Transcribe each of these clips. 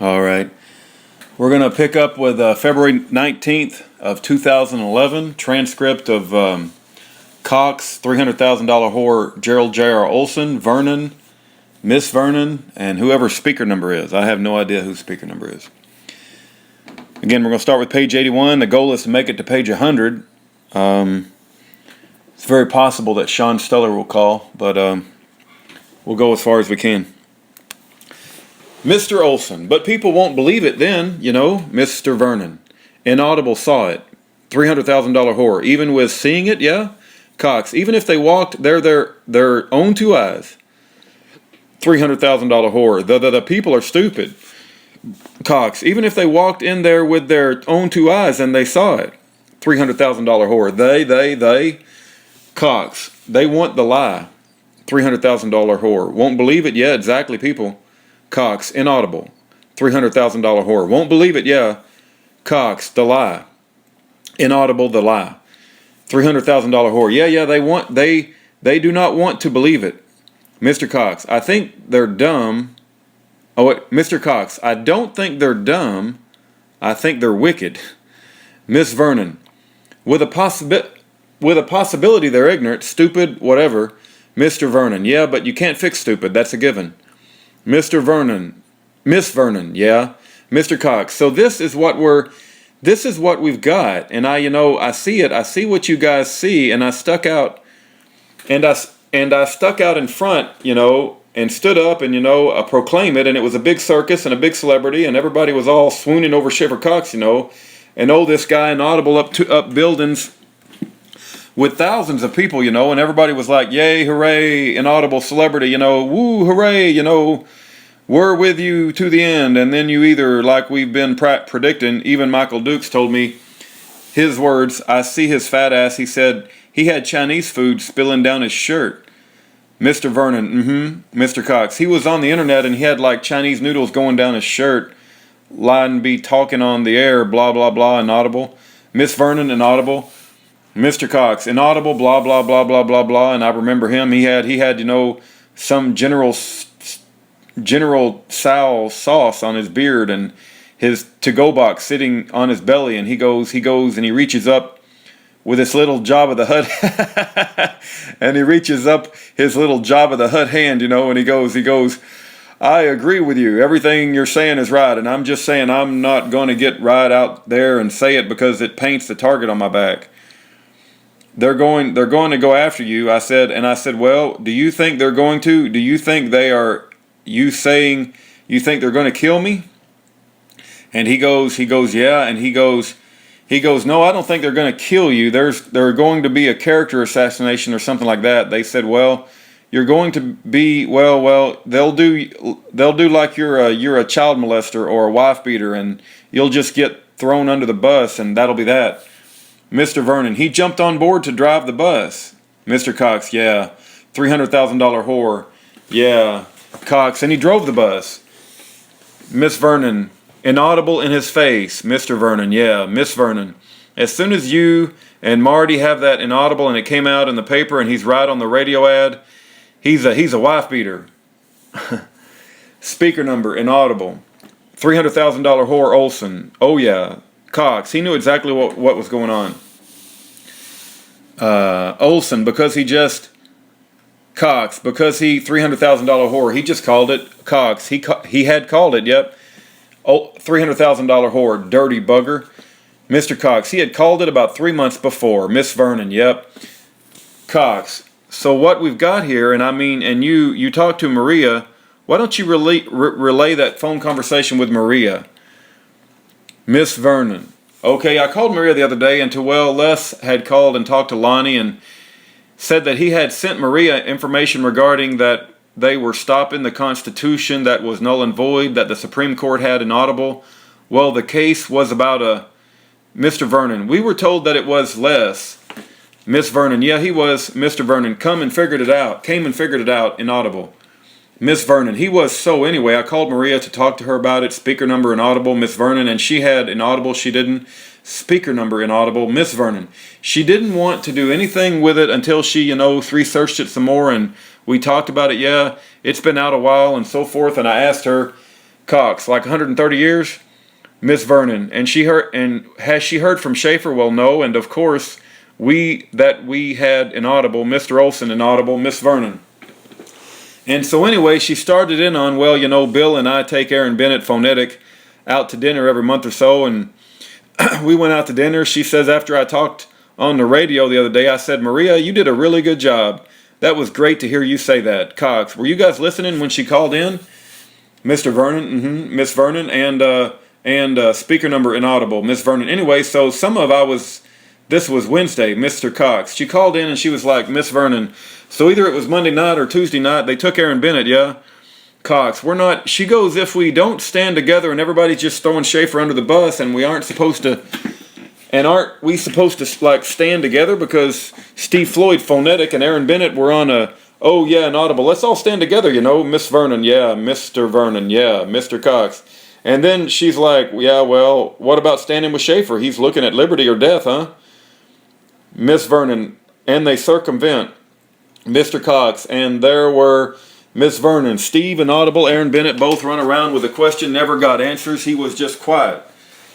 All right. We're going to pick up with February 19th of 2011, transcript of Cox, $300,000 whore, Gerald J.R. Olson, Vernon, Miss Vernon, and whoever speaker number is. I have no idea who speaker number is. Again, we're going to start with page 81. The goal is to make it to page 100. It's very possible that Sean Steller will call, but we'll go as far as we can. Mr. Olson, but people won't believe it then, you know, Mr. Vernon. Inaudible saw it. $300,000 whore. Even with seeing it, yeah? Cox, even if they walked their own two eyes. $300,000 whore. The people are stupid. Cox, even if they walked in there with their own two eyes and they saw it. $300,000 whore. They. Cox, they want the lie. $300,000 whore. Won't believe it, yeah, exactly, people. Cox, inaudible. $300,000 whore. Won't believe it, yeah. Cox, the lie. Inaudible, the lie. $300,000 whore. Yeah, they do not want to believe it. Mr. Cox, I think they're dumb. Oh, wait, Mr. Cox, I don't think they're dumb. I think they're wicked. Miss Vernon, with a possibility they're ignorant, stupid, whatever. Mr. Vernon, yeah, but you can't fix stupid. That's a given. Mr. Vernon, Miss Vernon, yeah. Mr. Cox, so this is what we've got, and I see it. I see what you guys see, and I stuck out, and I stuck out in front, and stood up and proclaim it, and it was a big circus and a big celebrity, and everybody was all swooning over Schaeffer Cox, and this guy inaudible up buildings with thousands of people, and everybody was like, yay, hooray, inaudible celebrity, woo, hooray, we're with you to the end. And then you either, like we've been predicting, even Michael Dukes told me his words, I see his fat ass, he said he had Chinese food spilling down his shirt. Mr. Vernon, Mr. Cox, he was on the internet and he had like Chinese noodles going down his shirt, lying be talking on the air, blah, blah, blah, inaudible. Miss Vernon, inaudible. Mr. Cox, inaudible, blah, blah, blah, blah, blah, blah, and I remember him. He had some General Sal sauce on his beard and his to-go box sitting on his belly, and he goes and he reaches up with his little Jabba the Hutt, and he reaches up his little Jabba the Hutt hand, and he goes, I agree with you. Everything you're saying is right, and I'm just saying I'm not going to get right out there and say it because it paints the target on my back. They're going to go after you, I said, well, do you think they're going to? Do you think they are, you saying you think they're going to kill me? And he goes, yeah, and he goes, no, I don't think they're going to kill you. There's going to be a character assassination or something like that. They said, well, you're going to be, well, they'll do like you're a child molester or a wife beater, and you'll just get thrown under the bus, and that'll be that. Mr. Vernon, he jumped on board to drive the bus. Mr. Cox, yeah. $300,000 whore. Yeah. Cox, and he drove the bus. Miss Vernon, inaudible in his face. Mr. Vernon, yeah. Miss Vernon, as soon as you and Marty have that inaudible and it came out in the paper and he's right on the radio ad, he's a wife beater. Speaker number, inaudible. $300,000 whore, Olson. Oh, yeah. Cox, he knew exactly what was going on. Olson, because he $300,000 whore, he just called it. Cox, he had called it, yep. $300,000 whore, dirty bugger. Mr. Cox, he had called it about 3 months before. Miss Vernon, yep. Cox, so what we've got here, and you talked to Maria, why don't you relay that phone conversation with Maria? Miss Vernon. Okay, I called Maria the other day, and Les had called and talked to Lonnie and said that he had sent Maria information regarding that they were stopping the Constitution that was null and void, that the Supreme Court had inaudible. Well, the case was about Mr. Vernon. We were told that it was Les. Miss Vernon. Yeah, he was. Mr. Vernon. Came and figured it out, inaudible. Miss Vernon, he was. So anyway, I called Maria to talk to her about it. Speaker number inaudible, Miss Vernon, and she had inaudible, she didn't. Speaker number inaudible, Miss Vernon. She didn't want to do anything with it until she, researched it some more, and we talked about it. Yeah, it's been out a while and so forth, and I asked her, Cox, like 130 years? Miss Vernon, and has she heard from Schaeffer? Well, no, and of course, we had inaudible, Mr. Olson inaudible, Miss Vernon. And so anyway, she started in on, well, Bill and I take Aaron Bennett phonetic out to dinner every month or so, and we went out to dinner. She says after I talked on the radio the other day, I said, Maria, you did a really good job. That was great to hear you say that. Cox, were you guys listening when she called in? Mr. Vernon, Miss Vernon, and speaker number inaudible, Miss Vernon. Anyway, so this was Wednesday, Mr. Cox. She called in and she was like, Miss Vernon, so either it was Monday night or Tuesday night, they took Aaron Bennett, yeah? Cox, we're not, she goes, if we don't stand together and everybody's just throwing Schaeffer under the bus and aren't we supposed to like stand together because Steve Floyd phonetic and Aaron Bennett were on oh yeah, inaudible, let's all stand together, Miss Vernon, yeah, Mr. Vernon, yeah, Mr. Cox. And then she's like, yeah, well, what about standing with Schaeffer? He's looking at liberty or death, huh? Miss Vernon, and they circumvent Mr. Cox, and there were Miss Vernon, Steve, inaudible, Aaron Bennett, both run around with a question, never got answers. He was just quiet.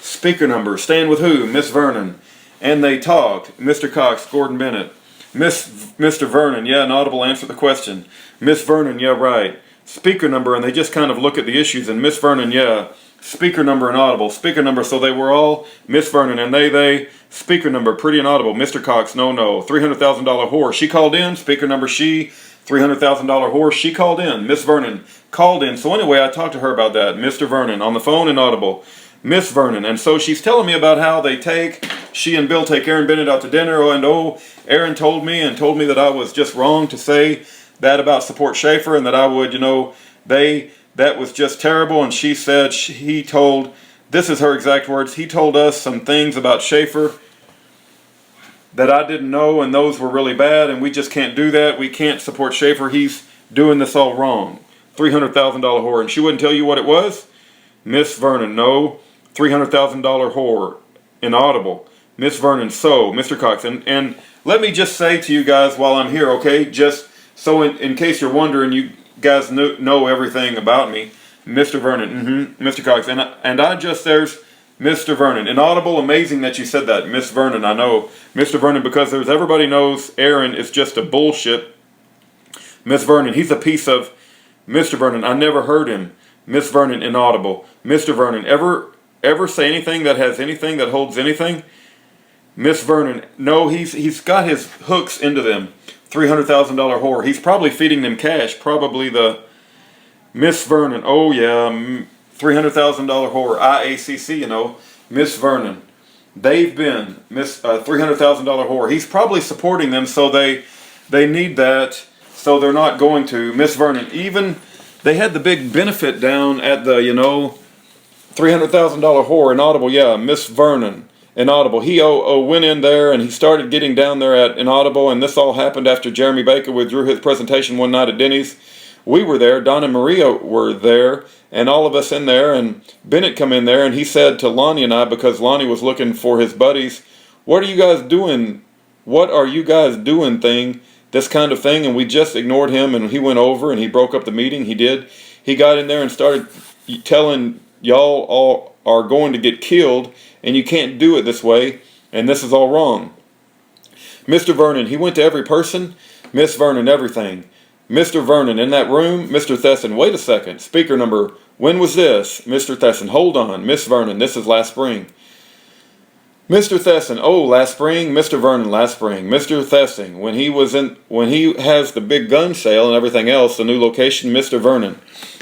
Speaker number, stand with who? Miss Vernon. And they talked. Mr. Cox, Gordon Bennett. Mr. Vernon, yeah, inaudible, answer the question. Miss Vernon, yeah, right. Speaker number, and they just kind of look at the issues, and Miss Vernon, yeah. Speaker number, inaudible. Speaker number, so they were all Miss Vernon, and they. Speaker number, pretty inaudible. Mr. Cox, no. $300,000 whore. She called in. Speaker number, she. $300,000 whore. She called in. Miss Vernon called in. So anyway, I talked to her about that. Mr. Vernon on the phone, inaudible. Miss Vernon. And so she's telling me about how she and Bill take Aaron Bennett out to dinner. Aaron told me that I was just wrong to say that about support Schaeffer and that I would, that was just terrible. And she said, this is her exact words, he told us some things about Schaeffer that I didn't know, and those were really bad, and we just can't do that. We can't support Schaeffer. He's doing this all wrong. $300,000 whore. And she wouldn't tell you what it was? Miss Vernon, no. $300,000 whore. Inaudible. Miss Vernon, so. Mr. Cox. And let me just say to you guys while I'm here, okay? Just so in case you're wondering, you guys know everything about me. Mr. Vernon, Mr. Cox. And I just, there's Mr. Vernon. Inaudible, amazing that you said that. Miss Vernon, I know. Mr. Vernon, because everybody knows Aaron is just a bullshit. Miss Vernon, he's a piece of. Mr. Vernon, I never heard him. Miss Vernon, inaudible. Mr. Vernon, ever say anything that has anything that holds anything? Miss Vernon, no, he's got his hooks into them. $300,000 whore. He's probably feeding them cash. Probably the Miss Vernon. Oh yeah, $300,000 whore. IACC, Miss Vernon. They've been $300,000 whore. He's probably supporting them, so they need that. So they're not going to. Miss Vernon. Even they had the big benefit down at the $300,000 whore. Inaudible. Yeah, Miss Vernon. Inaudible. He went in there and he started getting down there at Inaudible, and this all happened after Jeremy Baker withdrew his presentation one night at Denny's. We were there, Don and Maria were there, and all of us in there, and Bennett come in there, and he said to Lonnie and I, because Lonnie was looking for his buddies, what are you guys doing? What are you guys doing this kind of thing? And we just ignored him, and he went over and he broke up the meeting. He did. He got in there and started telling y'all all are going to get killed, and you can't do it this way, and this is all wrong. Mr. Vernon, he went to every person. Miss Vernon, everything. Mr. Vernon, in that room. Mr. Thesson, wait a second. Speaker number, when was this? Mr. Thesson, hold on. Miss Vernon, this is last spring. Mr. Thesson, oh, last spring. Mr. Vernon, last spring. Mr. Thesson, when he has the big gun sale and everything else, the new location. Mr. Vernon,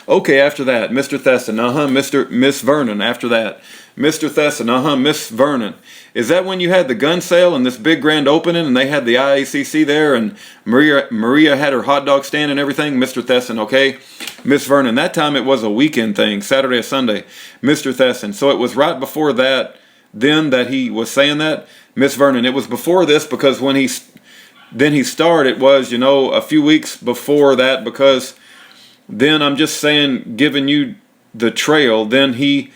okay, after that. Mr. Thesson, Miss Vernon, after that. Mr. Thesson, Miss Vernon. Is that when you had the gun sale and this big grand opening and they had the IACC there and Maria had her hot dog stand and everything? Mr. Thesson, okay. Miss Vernon, that time it was a weekend thing, Saturday or Sunday. Mr. Thesson, so it was right before that then that he was saying that? Miss Vernon, it was before this because when he started, it was, a few weeks before that, because then I'm just saying, giving you the trail, then he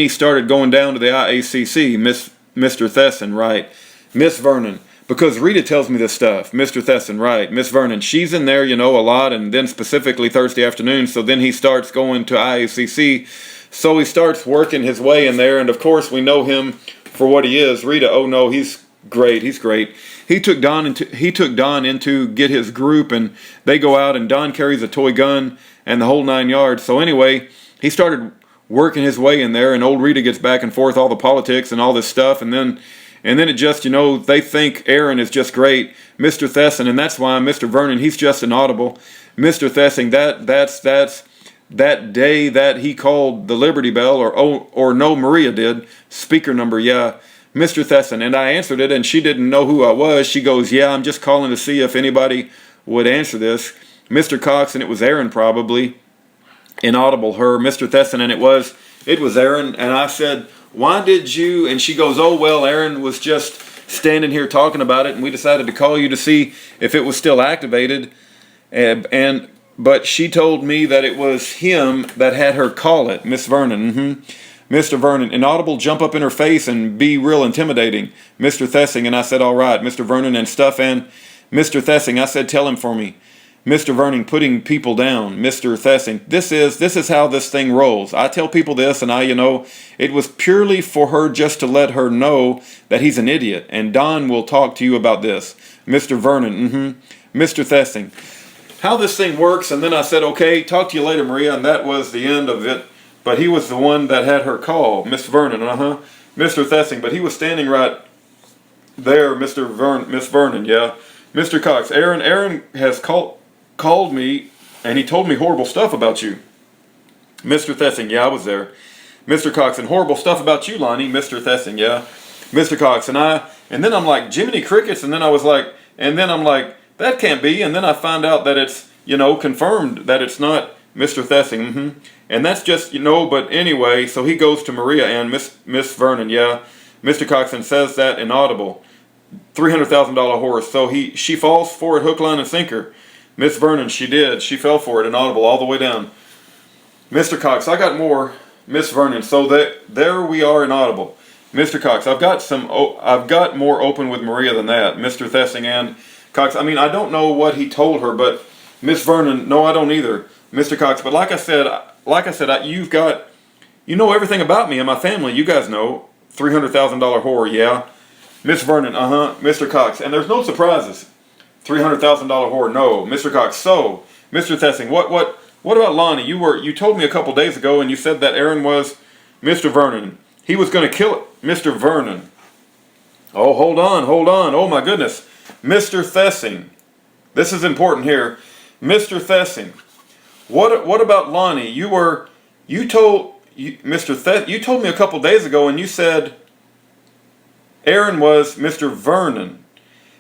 started going down to the IACC. Mr. Thesson, right. Miss Vernon, because Rita tells me this stuff. Mr. Thesson, right. Miss Vernon, she's in there, a lot, and then specifically Thursday afternoon, so then he starts going to IACC So he starts working his way in there, and of course we know him for what he is. Rita, oh no, he's great. He's great. He took Don into get his group, and they go out, and Don carries a toy gun and the whole 9 yards. So anyway, he started working his way in there, and old Rita gets back and forth all the politics and all this stuff, and then it just, they think Aaron is just great, Mr. Thesson, and that's why Mr. Vernon, he's just inaudible. Mr. Thessing, that's that day that he called the Liberty Bell, or no, Maria did, speaker number, yeah, Mr. Thesson, and I answered it, and she didn't know who I was. She goes, yeah, I'm just calling to see if anybody would answer this. Mr. Cox, and it was Aaron probably, inaudible her, Mr. Thesson, and it was Aaron, and I said, why did you, and she goes, oh, well, Aaron was just standing here talking about it, and we decided to call you to see if it was still activated, but she told me that it was him that had her call it, Miss Vernon, Mr. Vernon, inaudible, jump up in her face and be real intimidating, Mr. Thessing, and I said, all right, Mr. Vernon and stuff, and Mr. Thessing, I said, tell him for me, Mr. Vernon, putting people down, Mr. Thessing, this is how this thing rolls. I tell people this, and it was purely for her just to let her know that he's an idiot, and Don will talk to you about this, Mr. Vernon, Mr. Thessing, how this thing works, and then I said, okay, talk to you later, Maria, and that was the end of it. But he was the one that had her call, Miss Vernon, Mr. Thessing, but he was standing right there, Miss Vernon, yeah. Mr. Cox, Aaron has called me, and he told me horrible stuff about you. Mr. Thessing, yeah, I was there. Mr. Cox, and horrible stuff about you, Lonnie, Mr. Thessing, yeah. Mr. Cox, and then I'm like, Jiminy Crickets, and then I'm like, that can't be, and then I find out that it's, confirmed that it's not Mr. Thessing, and that's just, but anyway, so he goes to Maria and Miss Vernon, yeah, Mr. Coxon says that inaudible, $300,000 horse, so she falls for it hook, line, and sinker. Miss Vernon, she fell for it inaudible all the way down. Mr. Cox, I got more, Miss Vernon, so there we are inaudible. Mr. Cox, I've got more open with Maria than that, Mr. Thessing and Cox, I don't know what he told her, but Miss Vernon, no, I don't either, Mr. Cox, but like I said, you know everything about me and my family, you guys know, $300,000 whore, yeah, Miss Vernon, Mr. Cox, and there's no surprises, $300,000 whore, no, Mr. Cox, so, Mr. Thessing, what about Lonnie, you told me a couple days ago, and you said that Aaron was Mr. Vernon, he was going to kill it, Mr. Vernon, oh, hold on, oh my goodness, Mr. Thessing, this is important here, Mr. Thessing, what about Lonnie? You told me a couple days ago, and you said Aaron was Mr. Vernon.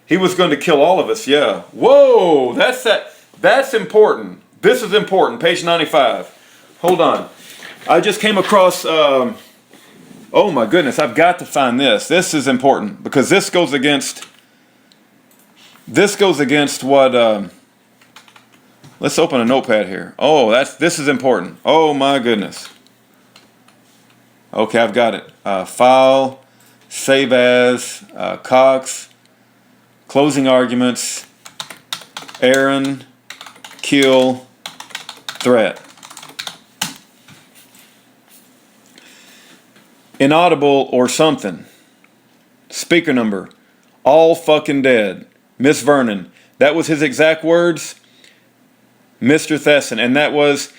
He was going to kill all of us. Yeah. Whoa, that's important. This is important. Page 95. Hold on. I just came across. Oh my goodness! I've got to find this. This is important because this goes against what. Let's open a notepad here. Oh, this is important. Oh my goodness. Okay, I've got it. File, save as, Cox, closing arguments, Aaron, kill, threat. Inaudible or something. Speaker number, all fucking dead. Miss Vernon. That was his exact words. Mr. Thesson, and that was,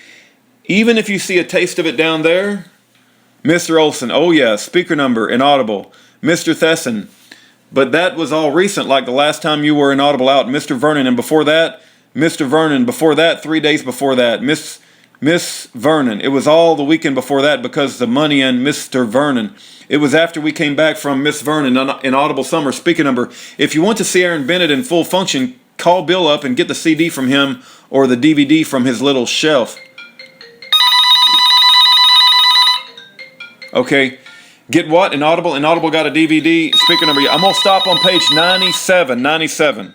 even if you see a taste of it down there, Mr. Olson, oh yeah, speaker number, inaudible, Mr. Thesson, but that was all recent, like the last time you were inaudible out, Mr. Vernon, and before that, Mr. Vernon, before that, 3 days before that, Miss Vernon, it was all the weekend before that because the money and Mr. Vernon, it was after we came back from Miss Vernon, inaudible summer, speaker number, if you want to see Aaron Bennett in full function, call Bill up and get the CD from him or the DVD from his little shelf. Okay, get what? Inaudible? Inaudible got a DVD. Speaker number. I'm going to stop on page 97.